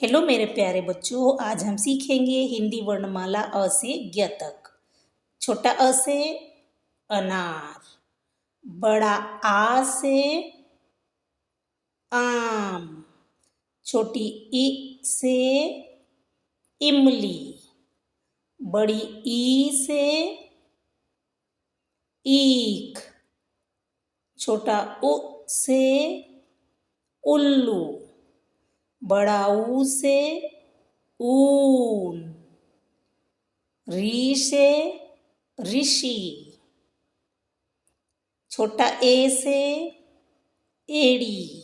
Hello मेरे प्यारे बच्चों, आज हम सीखेंगे हिंदी वर्णमाला अ से ज्ञ तक। छोटा अ से अनार, बड़ा आ से आम, छोटी ई से इमली, बड़ी ई से ईख, छोटा उ से उल्लू, बड़ा ऊ से ऊन, री से ऋषि, छोटा ए से एड़ी,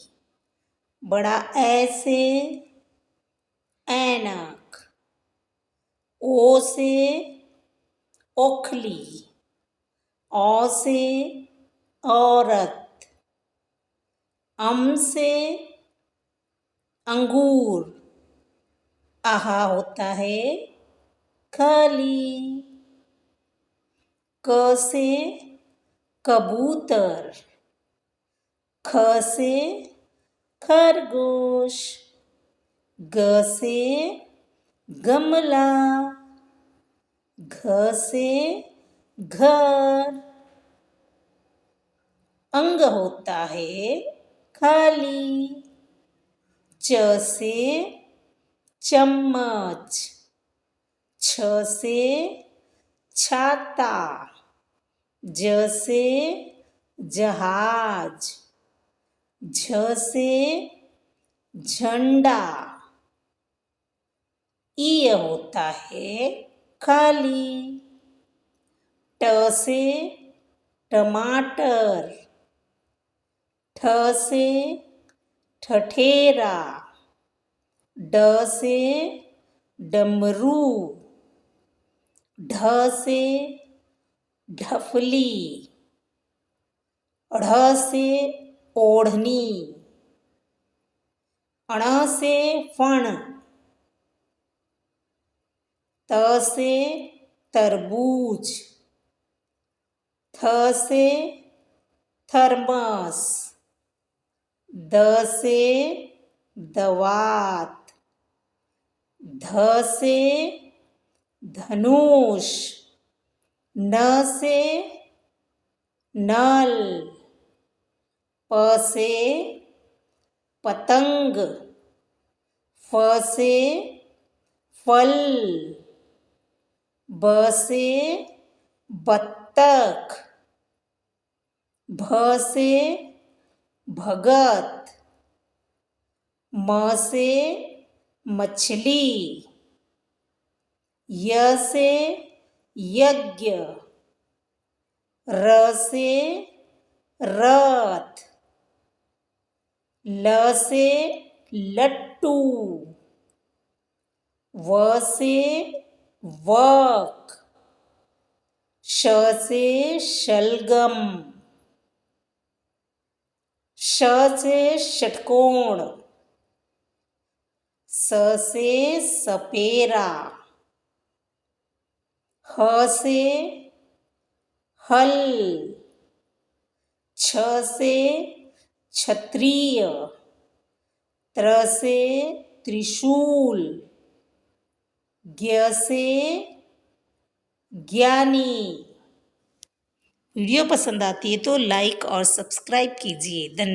बड़ा ए से ऐनक, ओ से ओखली, औ से औरत, अम से अंगूर, आहा होता है खली, क से कबूतर, ख से खरगोश, ग से गमला, घ से घर, अंग होता है खाली, च से चम्मच, छ से छाता, ज से जहाज, झ से झंडा, ई होता है खाली, ट से टमाटर, ठ से ठठेरा, ड से डमरू, ढ से ढफली, ढ़ से ओढ़नी, अण से फण, त से तरबूज, थ से थर्मस, द से दवात, ध से धनुष, न से नल, प से पतंग, फ से फल, ब से बत्तख, भ से भगत, म से मछली, य से यज्ञ, र से रथ, ल से लट्टू, व से वक, श से शलगम, श से षटकोण, स से सपेरा, ह से हल, छ से क्षत्रिय, त्र से त्रिशूल, ज्ञ से ज्ञानी। वीडियो पसंद आती है तो लाइक और सब्सक्राइब कीजिए। धन्यवाद।